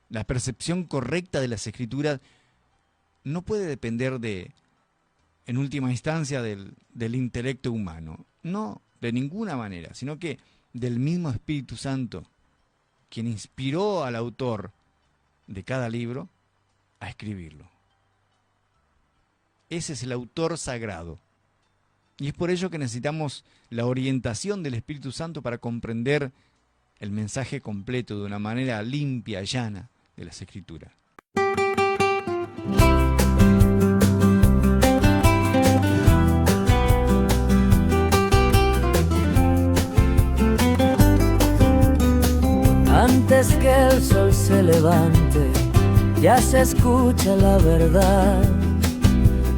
La percepción correcta de las Escrituras no puede depender en última instancia, del intelecto humano. No, de ninguna manera, sino que del mismo Espíritu Santo, quien inspiró al autor de cada libro a escribirlo. Ese es el autor sagrado. Y es por ello que necesitamos la orientación del Espíritu Santo para comprender el mensaje completo de una manera limpia, llana de las Escrituras. Antes que el sol se levante, ya se escucha la verdad,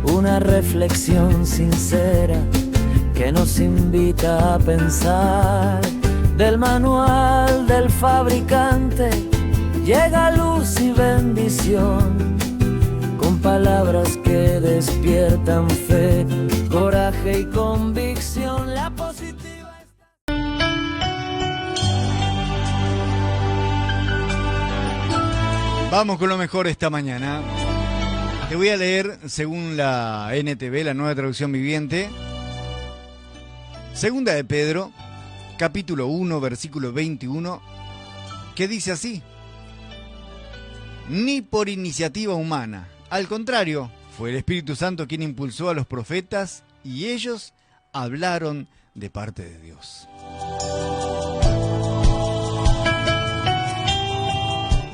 una reflexión sincera que nos invita a pensar. Del manual del fabricante llega luz y bendición, con palabras que despiertan fe, coraje y convicción. La positiva Vamos con lo mejor esta mañana. Te voy a leer, según la NTV, la Nueva Traducción Viviente, Segunda de Pedro, capítulo 1, versículo 21, que dice así: ni por iniciativa humana, al contrario, fue el Espíritu Santo quien impulsó a los profetas y ellos hablaron de parte de Dios.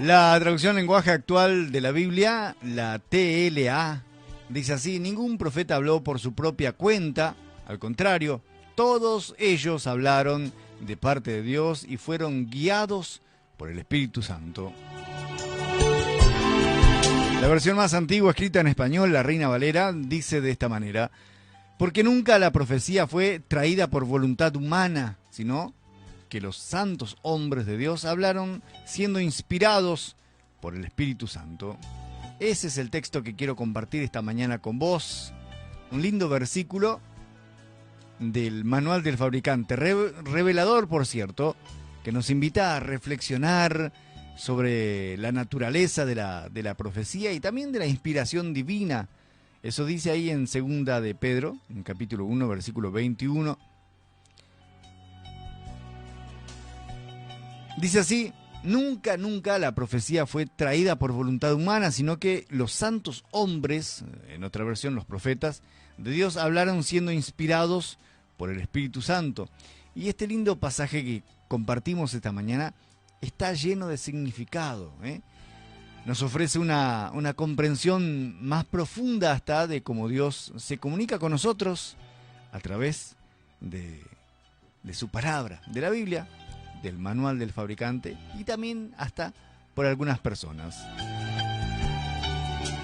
La traducción lenguaje actual de la Biblia, la TLA, dice así: ningún profeta habló por su propia cuenta, al contrario, todos ellos hablaron de parte de Dios y fueron guiados por el Espíritu Santo. La versión más antigua, escrita en español, la Reina Valera, dice de esta manera: porque nunca la profecía fue traída por voluntad humana, sino que los santos hombres de Dios hablaron siendo inspirados por el Espíritu Santo. Ese es el texto que quiero compartir esta mañana con vos. Un lindo versículo del manual del fabricante, revelador, por cierto, que nos invita a reflexionar sobre la naturaleza de la profecía y también de la inspiración divina. Eso dice ahí en Segunda de Pedro, en capítulo 1, versículo 21. Dice así: nunca la profecía fue traída por voluntad humana, sino que los santos hombres, en otra versión los profetas, de Dios hablaron siendo inspirados por el Espíritu Santo. Y este lindo pasaje que compartimos esta mañana está lleno de significado, Nos ofrece una comprensión más profunda hasta de cómo Dios se comunica con nosotros a través de su palabra, de la Biblia, del manual del fabricante y también hasta por algunas personas.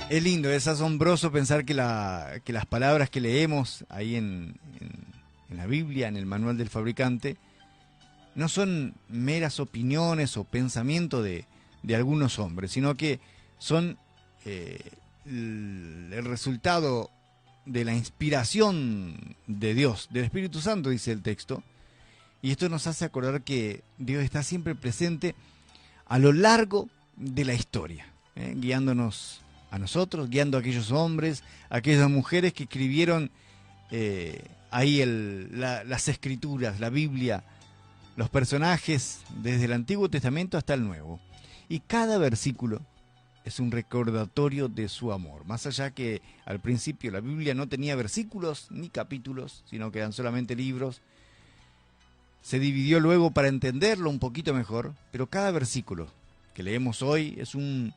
Es lindo, es asombroso pensar que las palabras que leemos ahí en la Biblia, en el manual del fabricante, no son meras opiniones o pensamientos de algunos hombres, sino que son el resultado de la inspiración de Dios, del Espíritu Santo, dice el texto. Y esto nos hace acordar que Dios está siempre presente a lo largo de la historia, guiándonos a nosotros, guiando a aquellos hombres, a aquellas mujeres que escribieron ahí las escrituras, la Biblia, los personajes desde el Antiguo Testamento hasta el Nuevo. Y cada versículo es un recordatorio de su amor. Más allá que al principio la Biblia no tenía versículos ni capítulos, sino que eran solamente libros. Se dividió luego para entenderlo un poquito mejor, pero cada versículo que leemos hoy es un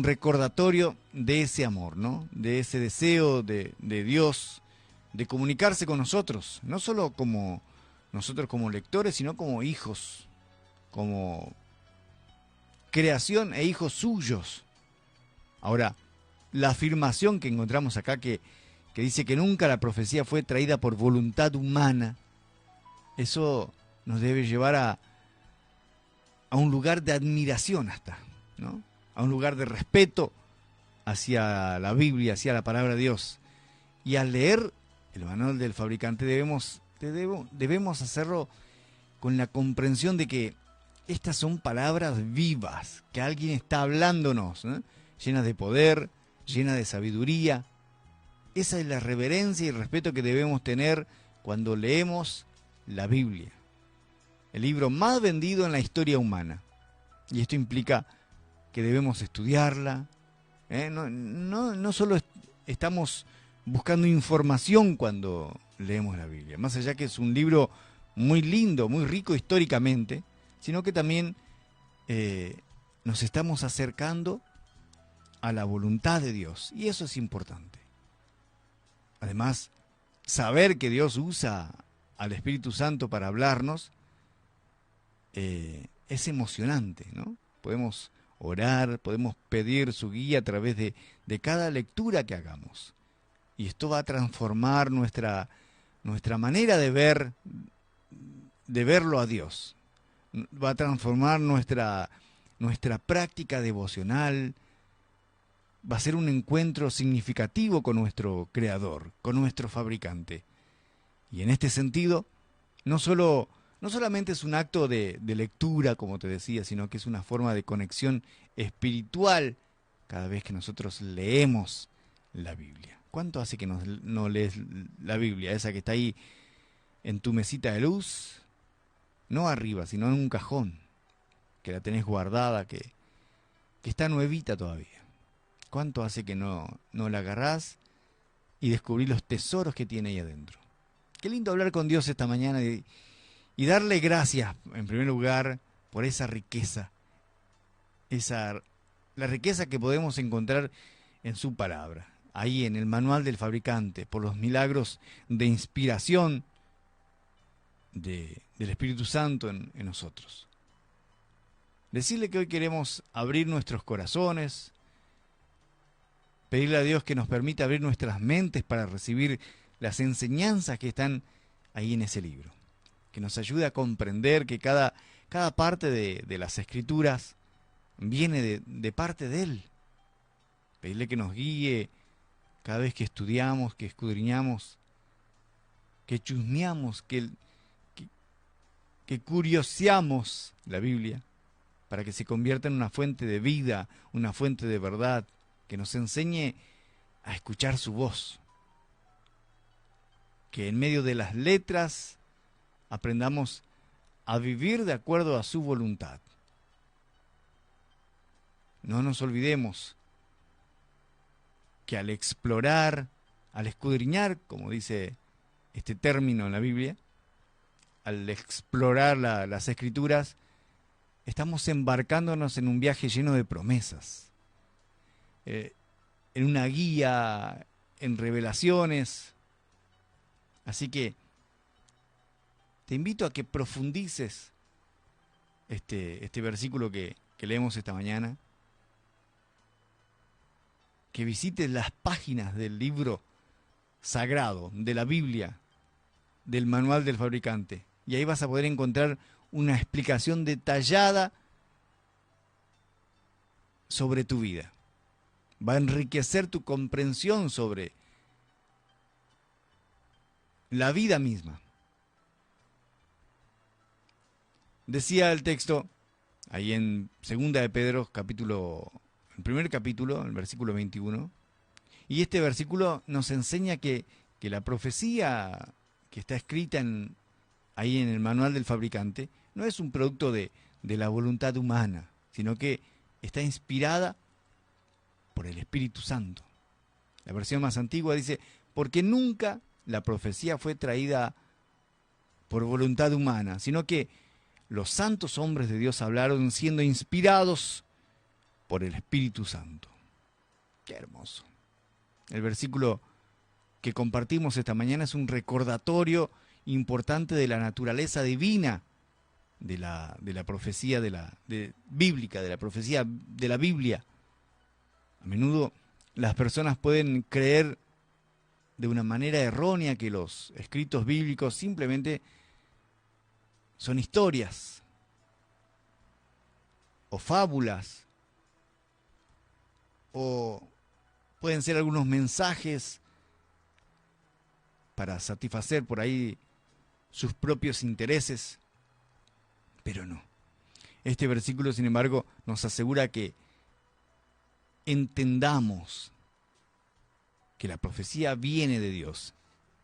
recordatorio de ese amor, ¿no? De ese deseo de Dios de comunicarse con nosotros, no solo como nosotros como lectores, sino como hijos, como creación e hijos suyos. Ahora, la afirmación que encontramos acá que dice que nunca la profecía fue traída por voluntad humana, eso nos debe llevar a un lugar de admiración hasta, ¿no? A un lugar de respeto hacia la Biblia, hacia la palabra de Dios. Y al leer el manual del fabricante debemos hacerlo con la comprensión de que Estas son palabras vivas que alguien está hablándonos, ¿no? Llenas de poder, llenas de sabiduría. Esa es la reverencia y el respeto que debemos tener cuando leemos la Biblia, el libro más vendido en la historia humana. Y esto implica que debemos estudiarla. No solo estamos buscando información cuando leemos la Biblia, más allá que es un libro muy lindo, muy rico históricamente, sino que también nos estamos acercando a la voluntad de Dios, y eso es importante. Además, saber que Dios usa al Espíritu Santo para hablarnos es emocionante, ¿no? Podemos orar, podemos pedir su guía a través de cada lectura que hagamos. Y esto va a transformar nuestra manera de verlo a Dios. Va a transformar nuestra práctica devocional. Va a ser un encuentro significativo con nuestro Creador, con nuestro fabricante. Y en este sentido, no solamente es un acto de lectura, como te decía, sino que es una forma de conexión espiritual cada vez que nosotros leemos la Biblia. ¿Cuánto hace que no lees la Biblia, esa que está ahí en tu mesita de luz? No arriba, sino en un cajón, que la tenés guardada, que está nuevita todavía. ¿Cuánto hace que no la agarrás y descubrís los tesoros que tiene ahí adentro? Qué lindo hablar con Dios esta mañana y darle gracias, en primer lugar, por esa riqueza. La riqueza que podemos encontrar en su palabra, ahí en el manual del fabricante, por los milagros de inspiración del Espíritu Santo en nosotros. Decirle que hoy queremos abrir nuestros corazones, pedirle a Dios que nos permita abrir nuestras mentes para recibir las enseñanzas que están ahí en ese libro. Que nos ayude a comprender que cada parte de las Escrituras viene de parte de Él. Pedirle que nos guíe cada vez que estudiamos, que escudriñamos, que chusmeamos, que curioseamos la Biblia, para que se convierta en una fuente de vida, una fuente de verdad, que nos enseñe a escuchar su voz. Que en medio de las letras aprendamos a vivir de acuerdo a su voluntad. No nos olvidemos que al explorar, al escudriñar, como dice este término en la Biblia, al explorar las Escrituras, estamos embarcándonos en un viaje lleno de promesas, en una guía, en revelaciones. Así que te invito a que profundices este versículo que leemos esta mañana, que visites las páginas del libro sagrado, de la Biblia, del manual del fabricante, y ahí vas a poder encontrar una explicación detallada sobre tu vida. Va a enriquecer tu comprensión sobre la vida misma. Decía el texto, ahí en 2 de Pedro, el primer capítulo, el versículo 21, y este versículo nos enseña que la profecía que está escrita ahí en el manual del fabricante no es un producto de la voluntad humana, sino que está inspirada por el Espíritu Santo. La versión más antigua dice, porque nunca la profecía fue traída por voluntad humana, sino que los santos hombres de Dios hablaron siendo inspirados por el Espíritu Santo. Qué hermoso. El versículo que compartimos esta mañana es un recordatorio importante de la naturaleza divina de la profecía bíblica, de la profecía de la Biblia. A menudo las personas pueden creer de una manera errónea que los escritos bíblicos simplemente son historias o fábulas, o pueden ser algunos mensajes para satisfacer por ahí sus propios intereses, pero no. Este versículo, sin embargo, nos asegura que entendamos que la profecía viene de Dios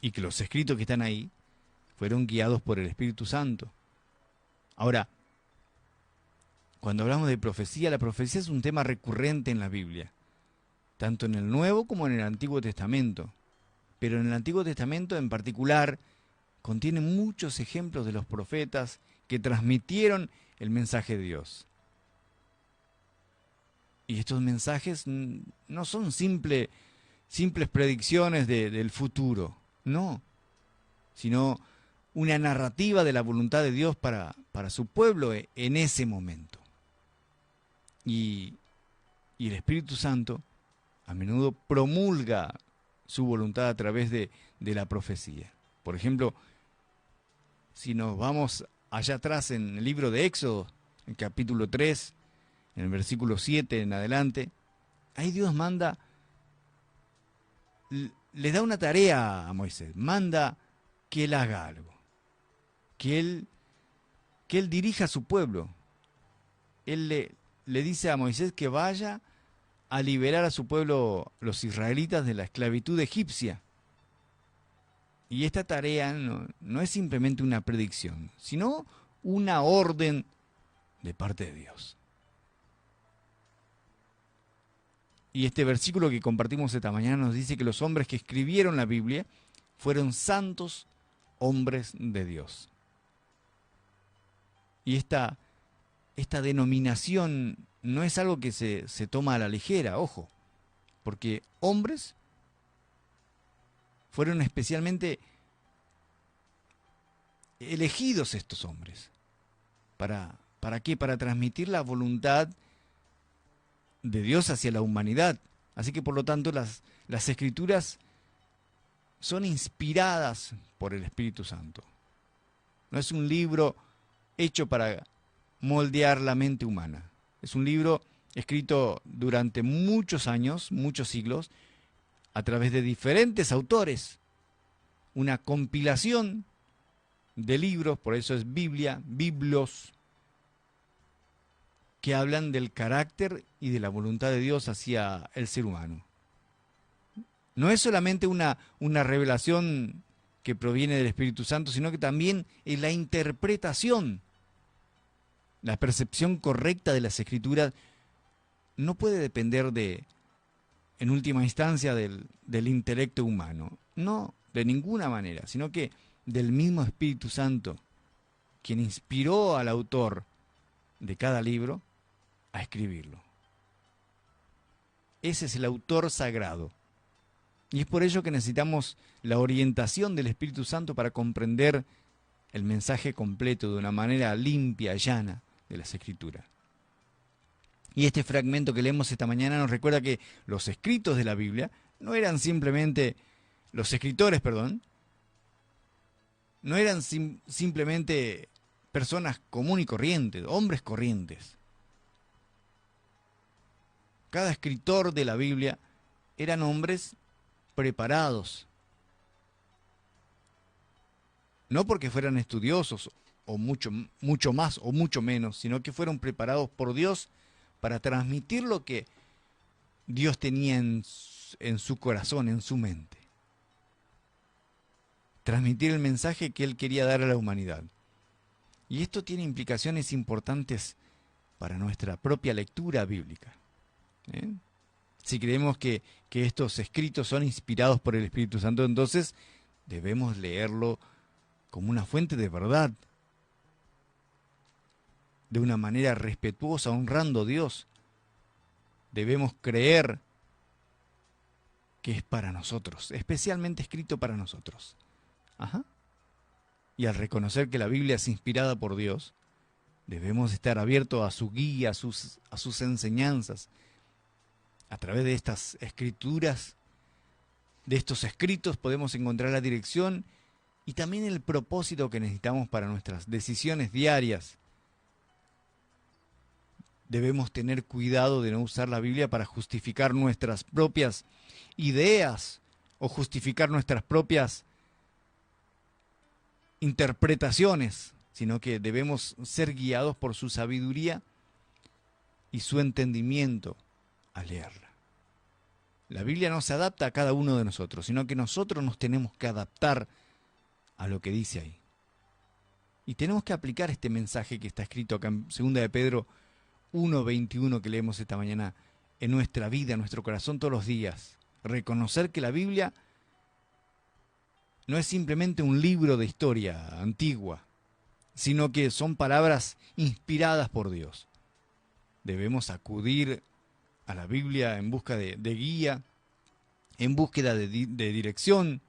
y que los escritos que están ahí fueron guiados por el Espíritu Santo. Ahora, cuando hablamos de profecía, la profecía es un tema recurrente en la Biblia, tanto en el Nuevo como en el Antiguo Testamento. Pero en el Antiguo Testamento en particular contiene muchos ejemplos de los profetas que transmitieron el mensaje de Dios. Y estos mensajes no son simples predicciones del futuro, no, sino una narrativa de la voluntad de Dios para su pueblo en ese momento. Y el Espíritu Santo a menudo promulga su voluntad a través de la profecía. Por ejemplo, si nos vamos allá atrás en el libro de Éxodo, en capítulo 3, en el versículo 7 en adelante, ahí Dios manda, le da una tarea a Moisés, manda que él haga algo, que él dirija a su pueblo. Él le dice a Moisés que vaya a liberar a su pueblo, los israelitas, de la esclavitud egipcia. Y esta tarea no es simplemente una predicción, sino una orden de parte de Dios. Y este versículo que compartimos esta mañana nos dice que los hombres que escribieron la Biblia fueron santos hombres de Dios. Y esta denominación no es algo que se toma a la ligera, ojo, porque hombres fueron especialmente elegidos estos hombres. ¿Para qué? Para transmitir la voluntad de Dios hacia la humanidad. Así que por lo tanto las Escrituras son inspiradas por el Espíritu Santo. No es un libro hecho para moldear la mente humana. Es un libro escrito durante muchos años, muchos siglos, a través de diferentes autores. Una compilación de libros, por eso es Biblia, biblos, que hablan del carácter y de la voluntad de Dios hacia el ser humano. No es solamente una revelación que proviene del Espíritu Santo, sino que también es la interpretación. La percepción correcta de las Escrituras no puede depender en última instancia, del intelecto humano. No, de ninguna manera, sino que del mismo Espíritu Santo, quien inspiró al autor de cada libro a escribirlo. Ese es el autor sagrado. Y es por ello que necesitamos la orientación del Espíritu Santo para comprender el mensaje completo de una manera limpia, llana, de las Escrituras. Y este fragmento que leemos esta mañana nos recuerda que los escritos de la Biblia no eran simplemente, los escritores, no eran simplemente personas comunes y corrientes, hombres corrientes. Cada escritor de la Biblia eran hombres preparados. No porque fueran estudiosos o mucho más o mucho menos, sino que fueron preparados por Dios para transmitir lo que Dios tenía en su corazón, en su mente. Transmitir el mensaje que Él quería dar a la humanidad. Y esto tiene implicaciones importantes para nuestra propia lectura bíblica. Si creemos que estos escritos son inspirados por el Espíritu Santo, entonces debemos leerlo como una fuente de verdad, de una manera respetuosa, honrando a Dios. Debemos creer que es para nosotros, especialmente escrito para nosotros. Y al reconocer que la Biblia es inspirada por Dios, debemos estar abiertos a su guía, a sus enseñanzas. A través de estas escrituras, de estos escritos, podemos encontrar la dirección y también el propósito que necesitamos para nuestras decisiones diarias. Debemos tener cuidado de no usar la Biblia para justificar nuestras propias ideas o justificar nuestras propias interpretaciones, sino que debemos ser guiados por su sabiduría y su entendimiento al leerla. La Biblia no se adapta a cada uno de nosotros, sino que nosotros nos tenemos que adaptar a lo que dice ahí. Y tenemos que aplicar este mensaje que está escrito acá en 2 de Pedro 1:21 que leemos esta mañana en nuestra vida, en nuestro corazón todos los días. Reconocer que la Biblia no es simplemente un libro de historia antigua, sino que son palabras inspiradas por Dios. Debemos acudir a la Biblia en busca de guía, en búsqueda de dirección,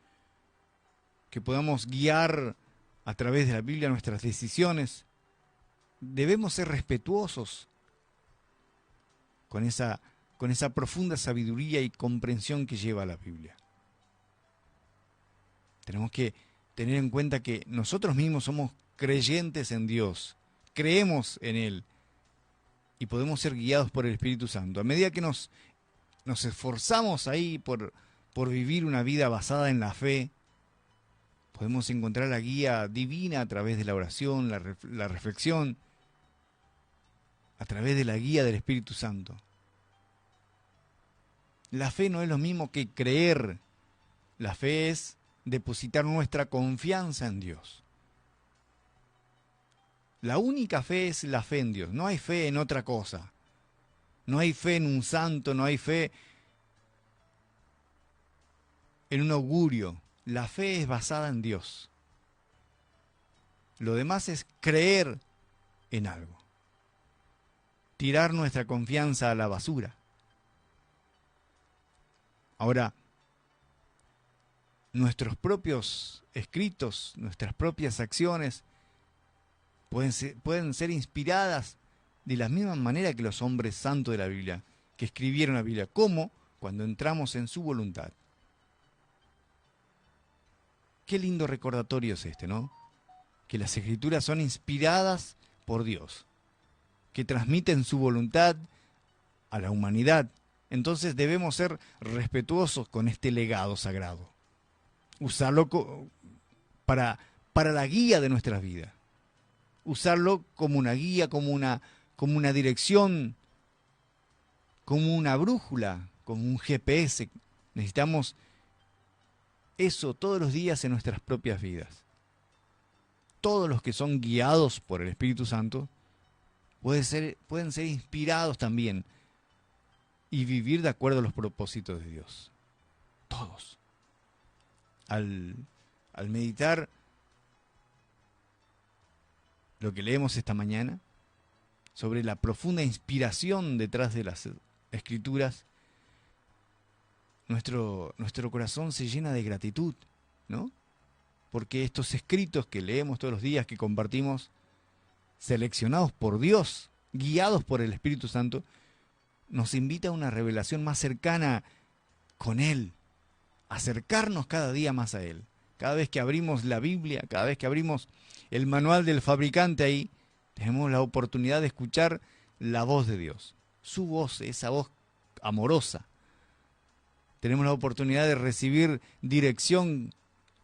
que podamos guiar a través de la Biblia nuestras decisiones. Debemos ser respetuosos con esa profunda sabiduría y comprensión que lleva la Biblia. Tenemos que tener en cuenta que nosotros mismos somos creyentes en Dios, creemos en Él y podemos ser guiados por el Espíritu Santo. A medida que nos esforzamos ahí por vivir una vida basada en la fe, podemos encontrar la guía divina a través de la oración, la reflexión, a través de la guía del Espíritu Santo. La fe no es lo mismo que creer. La fe es depositar nuestra confianza en Dios. La única fe es la fe en Dios. No hay fe en otra cosa. No hay fe en un santo, no hay fe en un augurio. La fe es basada en Dios. Lo demás es creer en algo. Tirar nuestra confianza a la basura. Ahora, nuestros propios escritos, nuestras propias acciones pueden ser inspiradas de la misma manera que los hombres santos de la Biblia, que escribieron la Biblia, como cuando entramos en su voluntad. Qué lindo recordatorio es este, ¿no? Que las Escrituras son inspiradas por Dios, que transmiten su voluntad a la humanidad. Entonces debemos ser respetuosos con este legado sagrado. Usarlo para la guía de nuestras vidas. Usarlo como una guía, como una dirección, como una brújula, como un GPS. Necesitamos eso todos los días en nuestras propias vidas. Todos los que son guiados por el Espíritu Santo pueden ser inspirados también y vivir de acuerdo a los propósitos de Dios. Todos. Al meditar lo que leemos esta mañana sobre la profunda inspiración detrás de las Escrituras, nuestro corazón se llena de gratitud, ¿no? Porque estos escritos que leemos todos los días, que compartimos, seleccionados por Dios, guiados por el Espíritu Santo, nos invita a una revelación más cercana con Él, acercarnos cada día más a Él. Cada vez que abrimos la Biblia, cada vez que abrimos el manual del fabricante ahí, tenemos la oportunidad de escuchar la voz de Dios, su voz, esa voz amorosa. Tenemos la oportunidad de recibir dirección,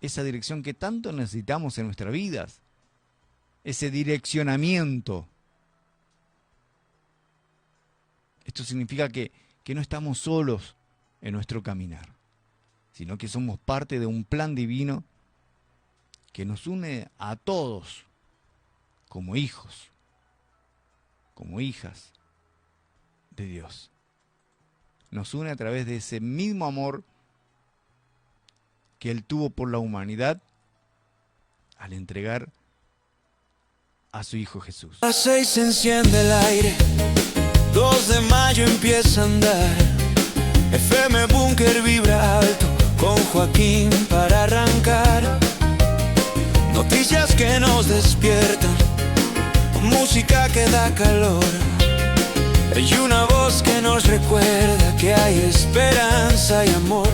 esa dirección que tanto necesitamos en nuestras vidas, ese direccionamiento. Esto significa que no estamos solos en nuestro caminar, sino que somos parte de un plan divino que nos une a todos como hijos, como hijas de Dios. Nos une a través de ese mismo amor que Él tuvo por la humanidad al entregar a su Hijo Jesús. A las 6 se enciende el aire, 2 de mayo empieza a andar. FM Búnker vibra alto, con Joaquín para arrancar. Noticias que nos despiertan, música que da calor. Y una voz que nos recuerda que hay esperanza y amor.